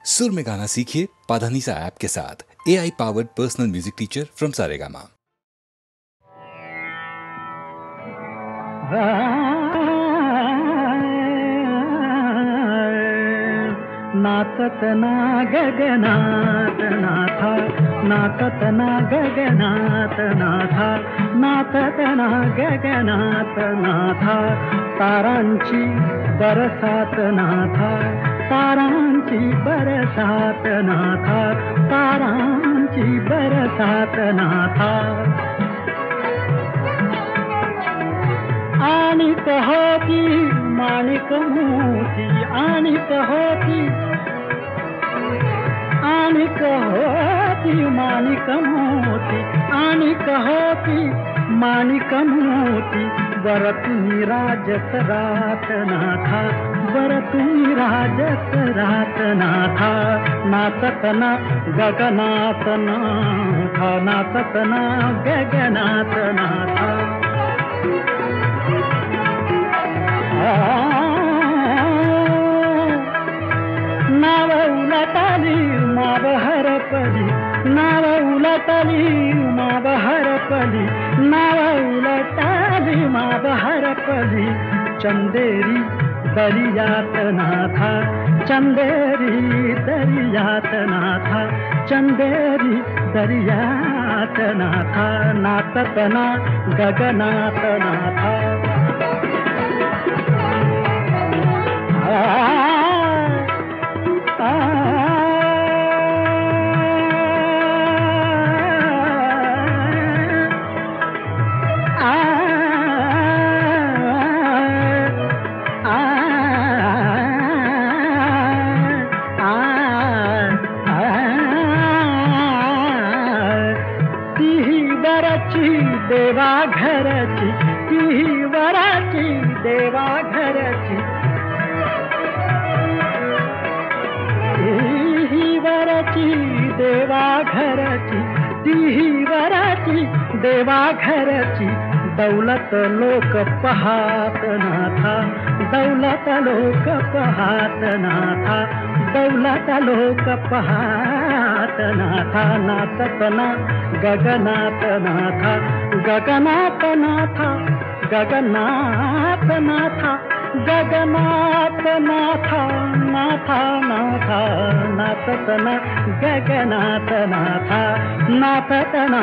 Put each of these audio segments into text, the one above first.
सुर में गाना सीखिए पाधानीसा ऐप के साथ। AI powered personal music teacher from Saregama. नाचत ना गगनात नाथा, नाचत ना गगनात नाथा, नाचत ना गगनात नाथा, तारांची बरसात नाथा, तारांची बरसात नाथा, तारांची बरसात नाथा। आणिक होती माणिक मोती, आणिक होती, आणिक होती माणिक मोती, आणिक होती माणिक मोती, वर तुम्ही राजत रात नाथा, वर तुम्ही राजत रात नाथा, नाचत ना गगनात नाथा, नाचत ना गगनात नाथा। नाव उलटली माव हरपली, नाव उलटली माव हरपली, नाव उलटली माव हरपली, चंदेरी दरियात नाथा, चंदेरी दरियात नाथा, चंदेरी दरियात नाथा, नाचत ना गगनात नाथा। देवा घरची, ती वराची देवा घरची, ती वराची देवा घरची, ती वराची देवा घरची, दौलत लोक पहात नाथा, दौलत लोक पहात नाथा, दौलत लोक पहात नाथा, नाचत ना गगनात नाथा, गगनात नाथा, गगनात नाथा, गगनात नाथा, नाथा नाथा, नाचत ना गगनात नाथा, नाचत ना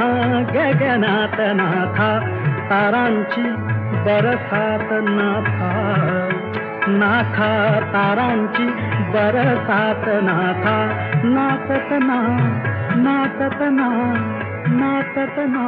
गगनात नाथा, तारांची बरसात नाथा, नाथा तारांची बरसात नाथा, नाचत ना, नाचत ना, नाचत ना।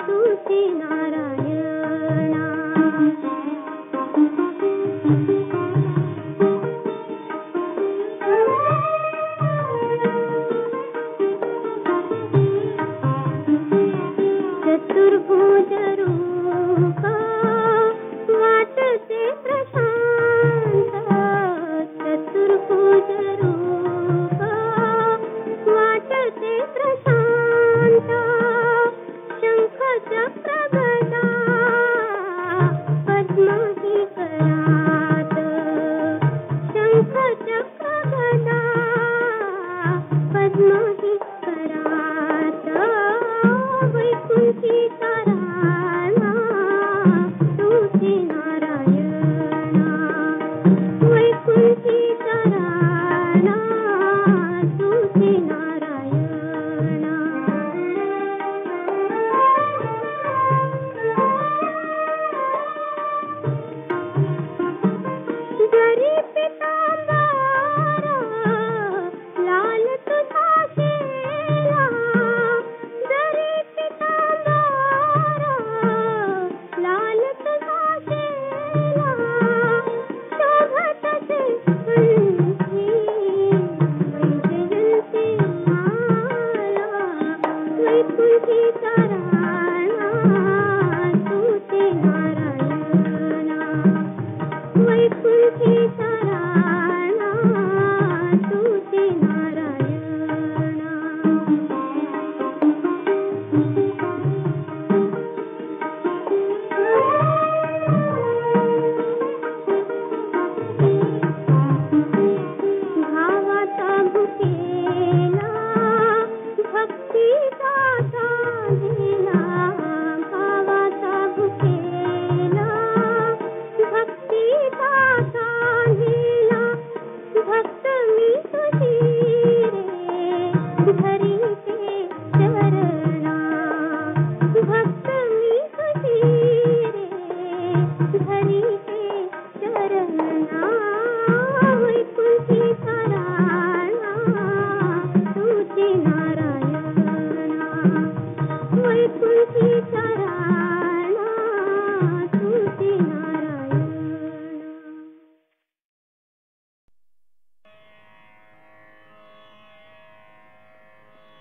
वैकुंठी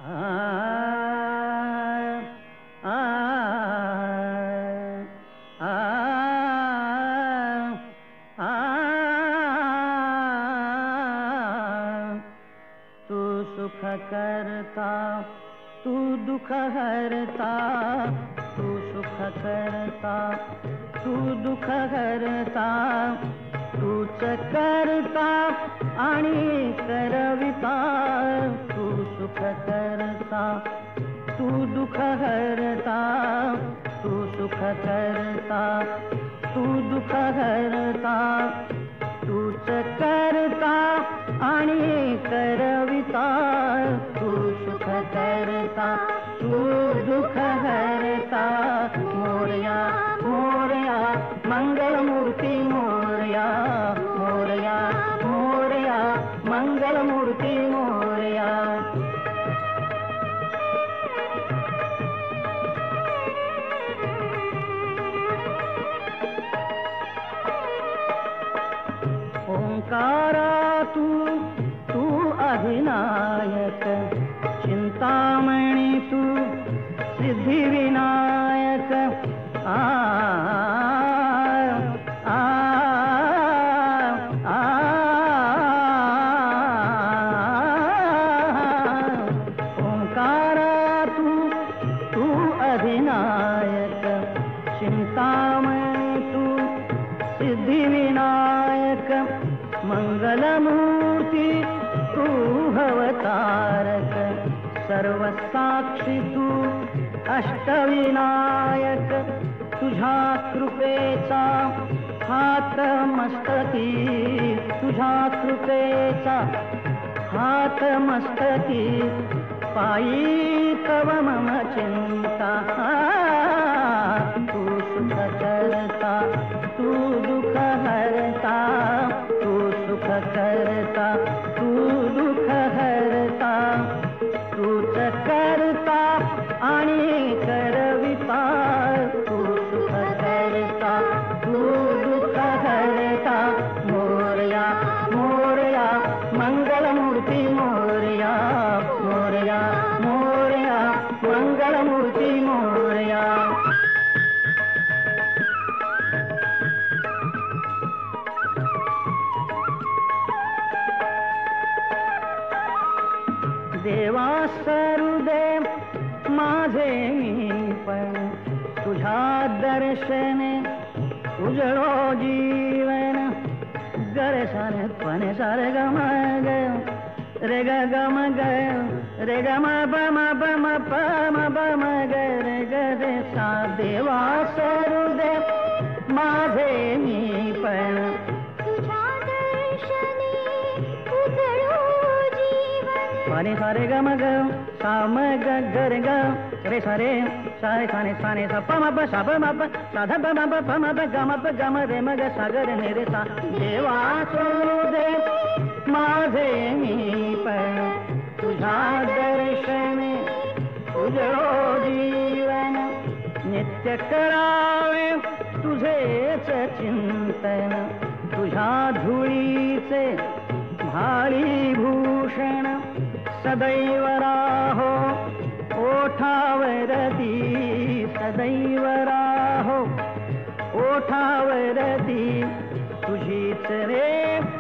तू सुख करता तू दुख हरता, तू सुख करता तू दुख हरता, तूच करता आणि करविता, तू सुख करता तू दुख हरता, तू सुख करता तू दुख हरता, तूच करता आणि करविता, तू सुख करता तू दुख हरता. मोरया मोरया मंगलमूर्ती मोरया, मोरया मोरया मंगलमूर्ती मोरया. ओंकारा तू तू अधिनायक, चिंतामणी तू सिद्धिविनायक. आ आ आ ओंकारा तू तू अधिनायक, चिंतामणी तू सिद्धिविनायक. मंगलमूर्ती तू भवतारक, सर्वसाक्षी तू अष्टविनायक. तुझ्या कृपेचा हात मस्तकी, तुझ्या कृपेचा हात मस्तकी. पायी तव मम चिंता, तू सुख करता तू दुख हरता, तू सुख करता तू दुख हरता, तूच करता आणि करविता, तू सुख करता तू दुख हरता. मोरया मोरया मंगलमूर्ती मोरया, मोरया मोरया मंगलमूर्ती मोरया. देवा सरुदेव माझे मी पण, तुझ्या दर्शने उजळो जीवन. गरे सारे पने सारे गम गय रे ग गम गय रे ग म प म प म प म प म ग रे ग रे सा. देवा सरुदेव माझे मी पण, पानी सारे ग म ग सा म ग ग रे ग रे सारे सारे साने साने सा प म प सा प म प सा ध प म प प म प ग म प ग म रे म ग सा ग रे रे सा. देवा सरुदेव माझे मी पण, तुझ्या दर्शने उजळो जीवन. नित्य करावे तुझेच चिंतन, तुझ्या धुळीचे भाळी भूषण. सदैव राहो ओठावरती, सदैव राहो ओठावरती. तुझीच रे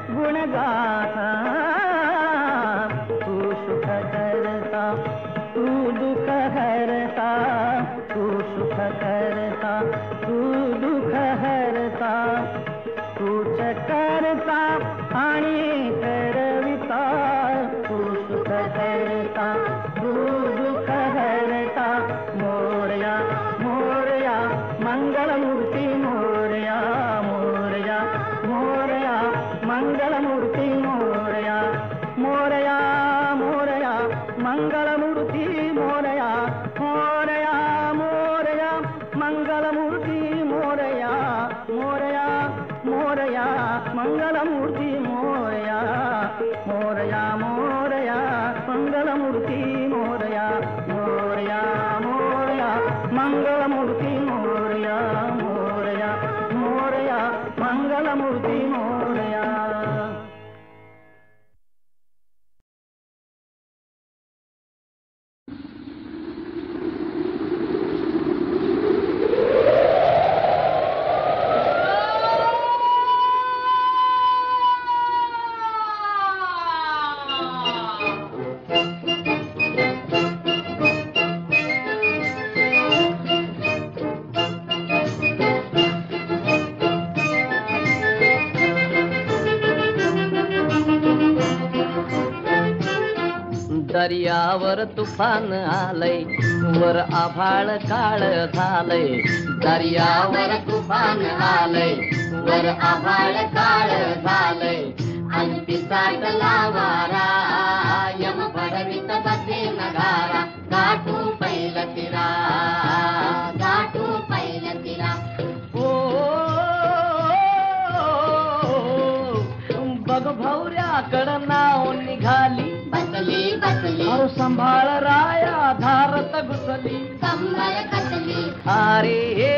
गुणगाथा, तू सुख करता तू दुख हरता, तू सुख करता तू दुख हरता. तूच करता आणि करविता, तू सुख करता तू दुख हरता. मोरया मोरया मंगलमूर्ती मोरया, मोरया मोरया मंगलमूर्ती मोरया. मोरया मोरया मंगलमूर्ती मोरया, मोरया मोरया मंगलमूर्ती मोरया. मोरया मोरया मंगलमूर्ती मोरया, मोरया मोरया मंगलमूर्ती मोरया. मोरया मोरया मंगलमूर्ती मोरया, मोरया मोरया मंगलमूर्ती मोरया. दर्यावर तुफान आलय, वर आभाळ काळ झालय. दर्यावर तुफान आलय, वर आभाळ काळ झालय. आणि पिसाटला वारा, यम भडवीत बसे नगारा. गाठू पैल तिरा, गाठू पैल तिरा. बघ भौऱ्याकडं नाव निघाली, बसली बसली. अहो सांभाळ राया, धारत घुसली, कंबर कसली. अरे हे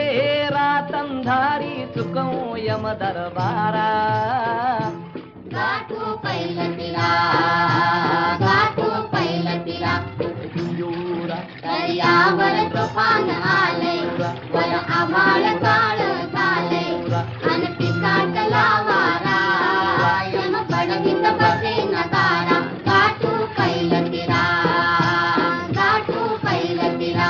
रातंधारी चुकवू यम दरबारा. गाठू पैल तिरा, गाठू पैल तिरा. दर्यावर तुफान आलय, वर आभाळ काळ झालय. आणि पिसाटला वारा, यम पडवीत बसे नगारा. गाठू पैल तिरा, गाठू पैल तिरा.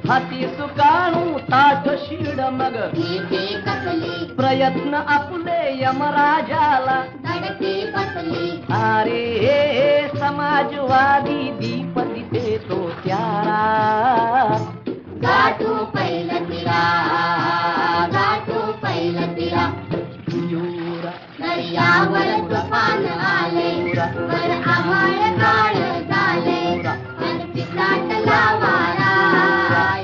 हाती सुकाणू ताठ शिड मग, प्रयत्न आपले यमराजाला. धडकी बसली. अरे समाजवादी दीप दिते तो त्यारा. गाठू पैल तिरा, गाठू पैल तिरा. दर्यावर तुफान आले, वर आभाळ काळ झाले. आणि पिसाटला वारा,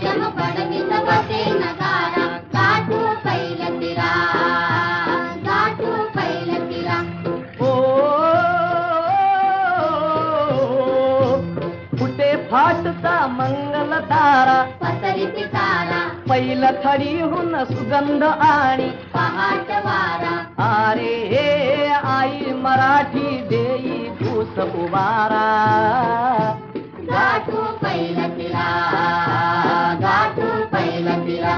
यम पडवीत बसे नगारा. गाठू पैल तिरा, गाठू पैल तिरा. फुटे फाटता मंगल तारा, पसरी पिसारा. पैल थडीहून सुगंध आणि पहाट वारा. अरे हे आई मराठी देई धूस उबारा. गाठू पैल तिरा, गाठू पैल तिरा.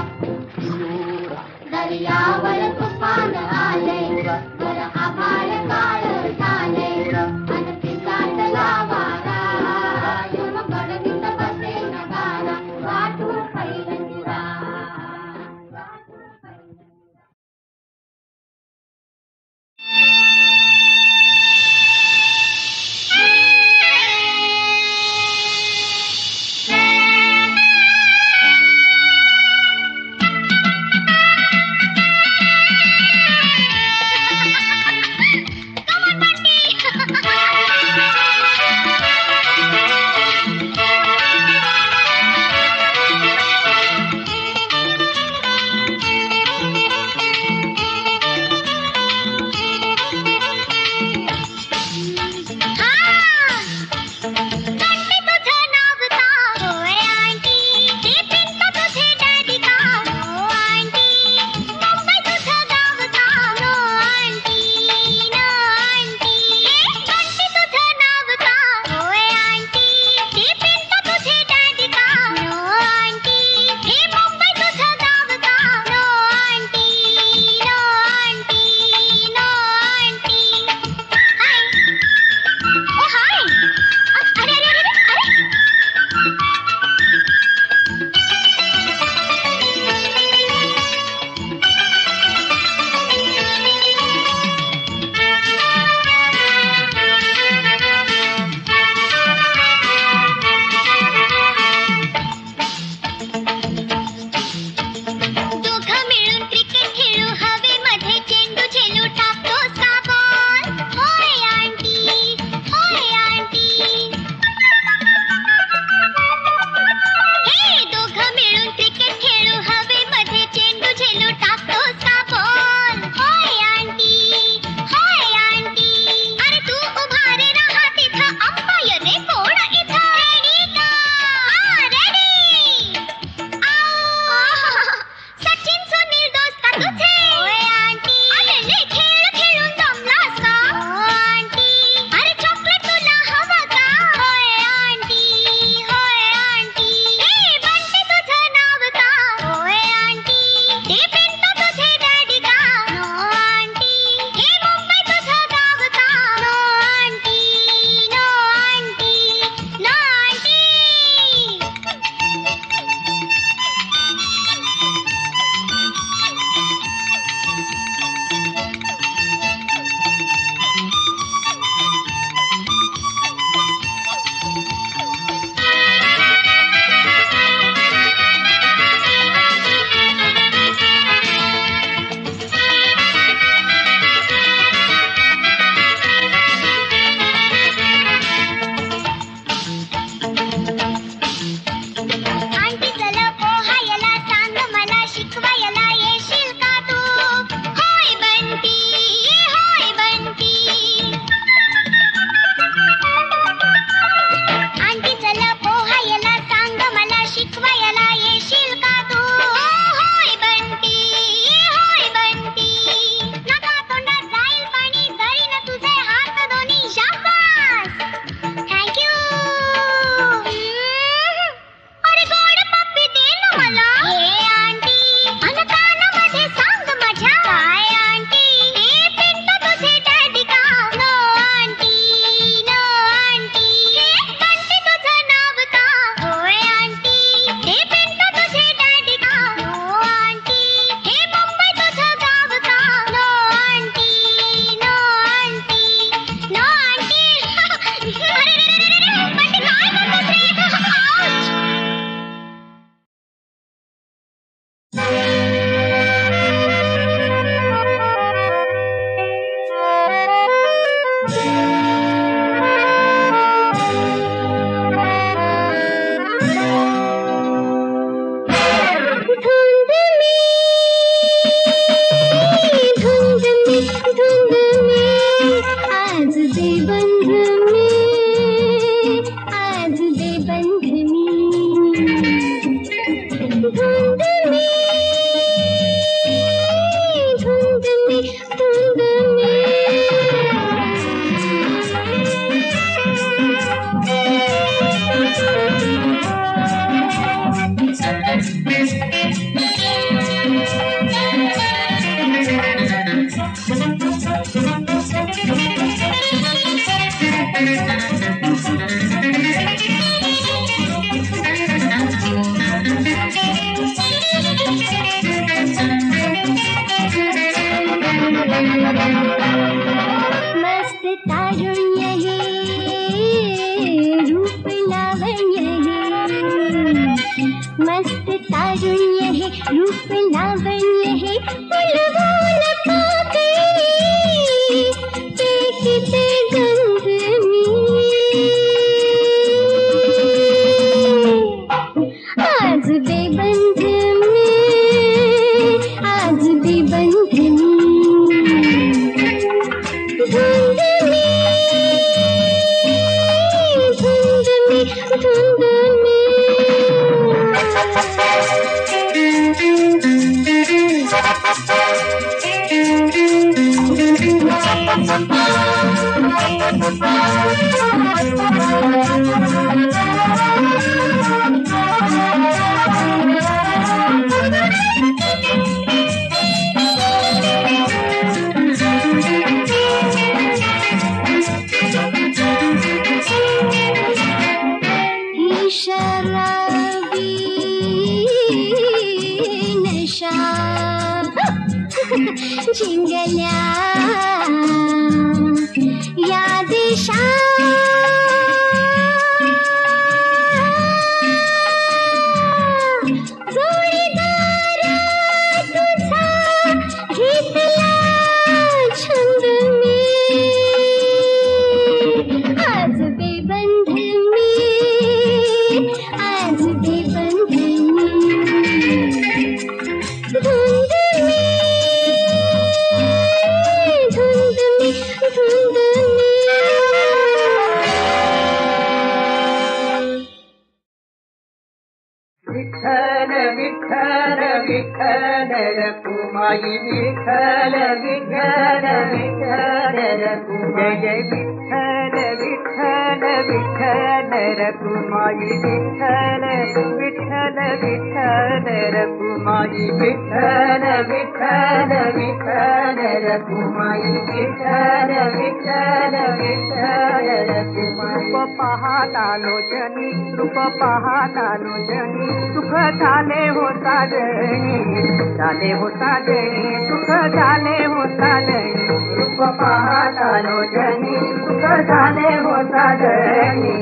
दर्यावर तुफान आले, वर आभाळ काळ झाले. आणि पिसाटला वारा, यम पडवीत बसे नगारा. गाठू पैल तिरा, गाठू पैल तिरा. तारुण्य है, रूप लावण्य है, फुलवान पाके फेंकते गंध में। आज बेबंध में, आज बेबंध में, धुंध में, धुंध में, धुंध में। शराबी नशा झिंगल्या या दिशा जोडीदार तुझा घेतला छंद मी आज बेबंध मी आज बेबंध मी धुंद मी धुंद मी धुंद मी। विठ्ठल विठ्ठल विठ्ठल रखुमाई विठ्ठल विठ्ठल विठ्ठल रखुमाई जय विठ्ठल विठ्ठल विठ्ठल रखुमाई विठ्ठल विठ्ठल विठ्ठल रखुमाई विठ्ठल विठ्ठल विठ्ठल रखुमाई विठ्ठल विठ्ठल विठ्ठल रखुमाई। रूप पाहता लोचनी रूप पाहता लोचनी सुख झाले हो साजणी झाले हो साजणी सुख झाले हो साजणी रूप पाहता लोचनी सुख झाले हो साजणी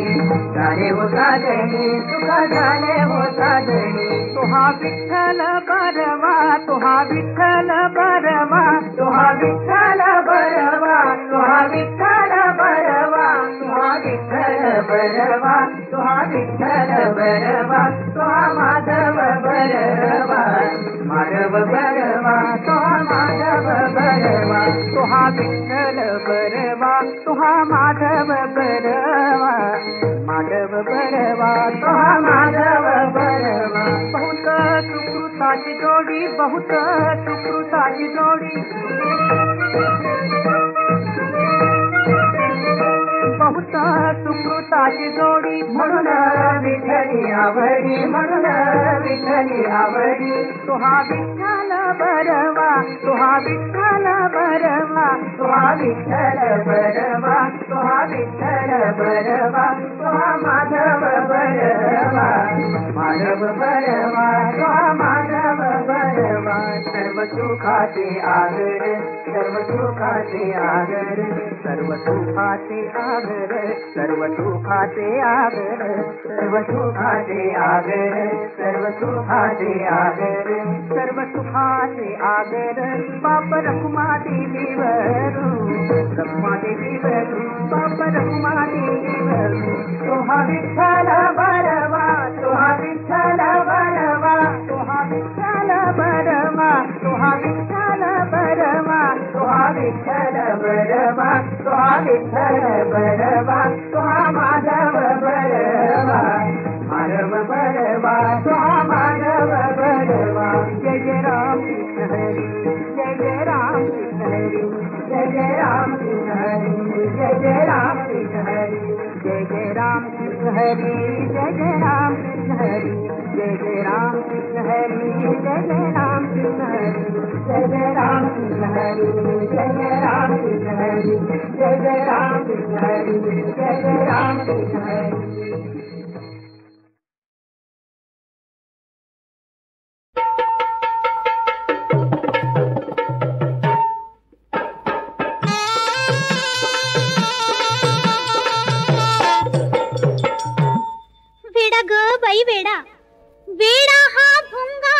झाले हो साजणी सुख झाले हो साजणी। तुहा विठ्ठल बरवा तुहा विठ्ठल बरवा तुहा विठ्ठल बरवा तुहा विठ्ठल बरवा तुहा विठ्ठल बरवा तुहा विठ्ठल बरवा तुहा माधव बरवा माधव बरवा तुहा माधव बरवा तुहा विठ्ठल बरवा तुहा माधव बरवा माधव बरवा तुहा माधव बरवा। बहुत सुकृताची जोडी बहुत सुकृताची जोडी बहुत सुकृताची जोडी म्हणून विठ्ठली आवडी म्हणून विठ्ठली आवडी। तुहा विठ्ठल बरवा तुहा विठ्ठल बरवा तुहा विठ्ठल बरवा तुहा विठ्ठल बरवा तुहा माधव बरवा माधव बरवा तुहा माधव बरवा। सर्व सुखाचे आगर सर्व सुखाचे आगर सर्व सुखाचे आगर सर्व सुखाचे आगर सर्व सुखाचे आगर सर्व सुखाचे आगर सर्व सुखाचे आगर बाप रखुमा देवीवरू रखुमा देवीवरू बाप रखुमा देवीवरू। तुहा विठ्ठल बरवा तुहा विठ्ठल बरवा तुहा विठ्ठल बरवा तुहा विठ्ठल बरवा तुहा विठ्ठल बरवा तुहा विठ्ठल बरवा तुहा माधव बरवा माधव बरवा तुहा माधव बरवा। जय जय राम कृष्ण हरी जय जय राम कृष्ण हरी जय जय राम कृष्ण हरी जय जय राम कृष्ण हरी जय जय राम कृष्ण हरी जय जय राम कृष्ण हरी जय जय राम कृष्ण हरी जय जय राम कृष्ण हरी जय जय राम कृष्ण हरी जय जय राम कृष्ण हरी जय जय राम कृष्ण हरी जय जय राम कृष्ण हरी। वेडा ग बाई वेडा वेडा हा भुंगा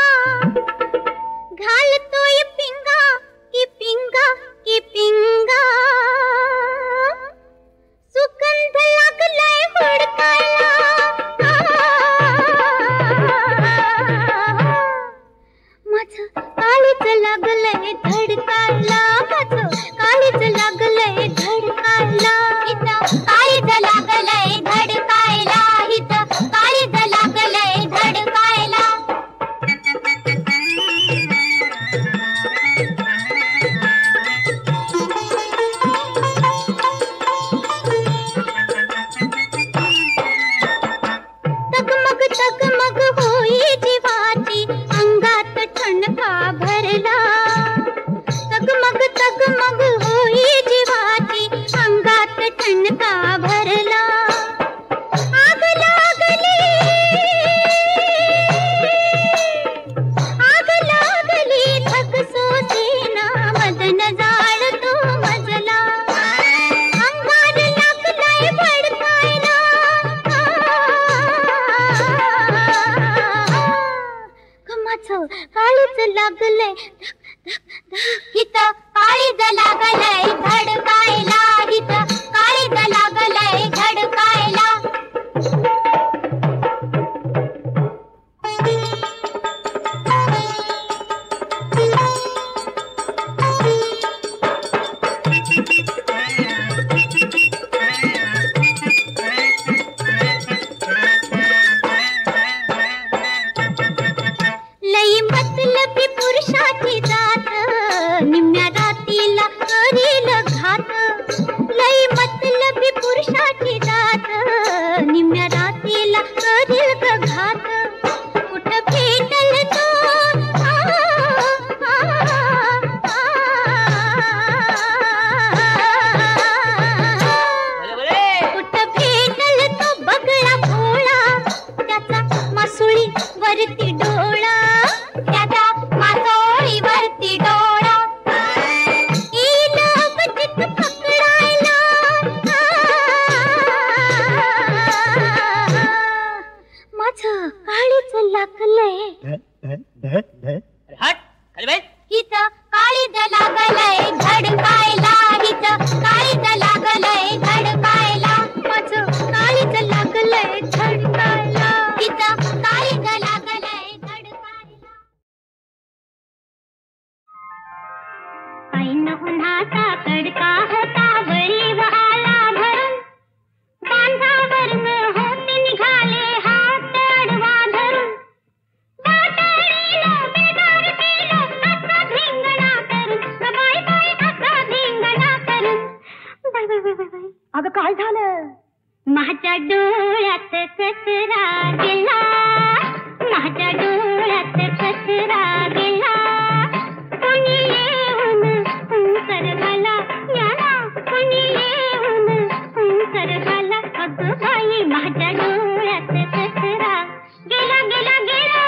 अगं काय झालं? माझ्या डोळ्यात कचरा गेला, माझ्या डोळ्यात कचरा गेला, कोणी येऊन सरगाला याला, कोणी येऊन सरगाला. अगं बाई माझ्या डोळ्यात कचरा गेला गेला गेला.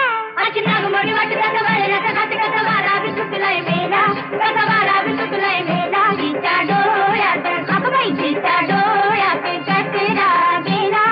अशी नागमोडी वाटत वाऱ्याचा घात कसा वारा बी सुटलाय मेला, कसा वारा बी सुटलाय मेला. तिच्या डोळ्यात अगं बाई तिच्या डोळ्यात कचरा गेला.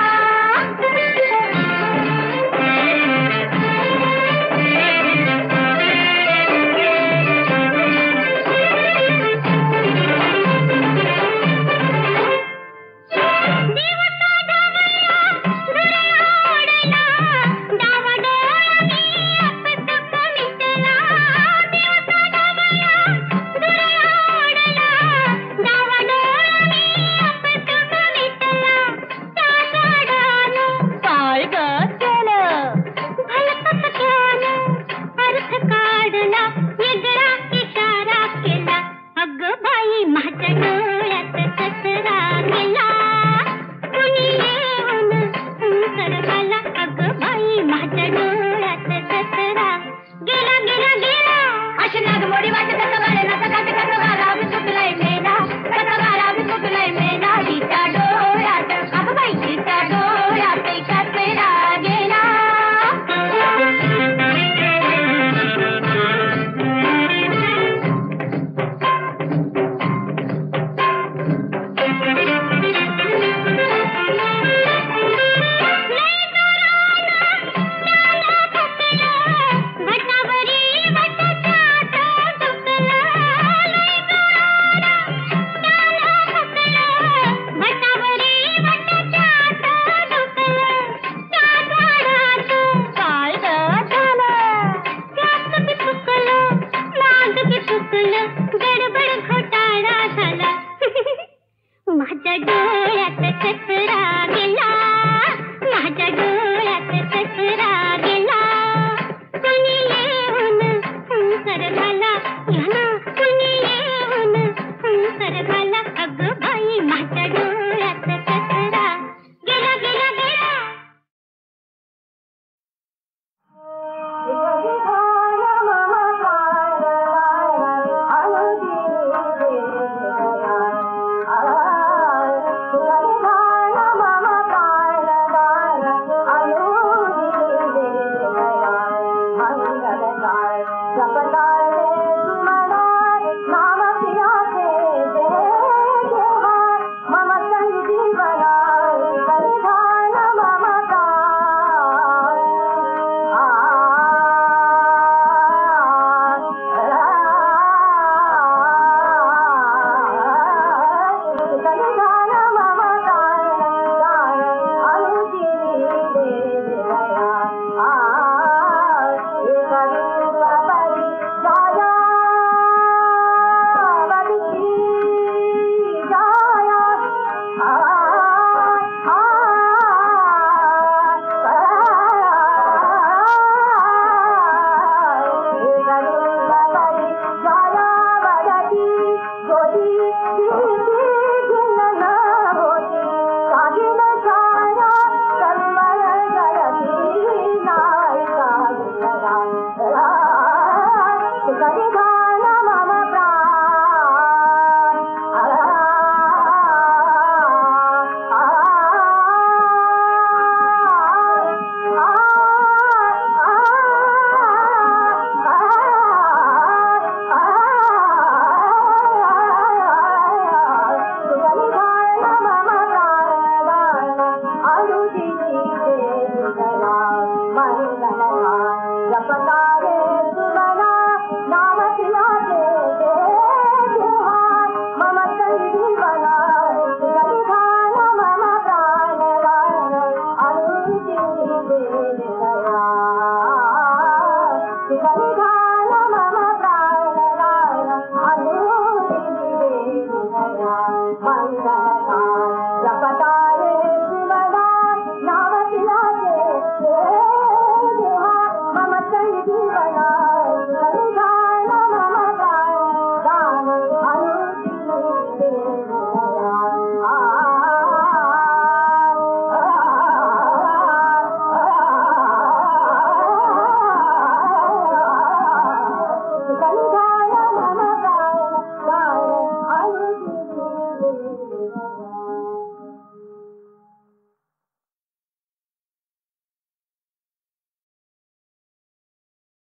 मम संजीवन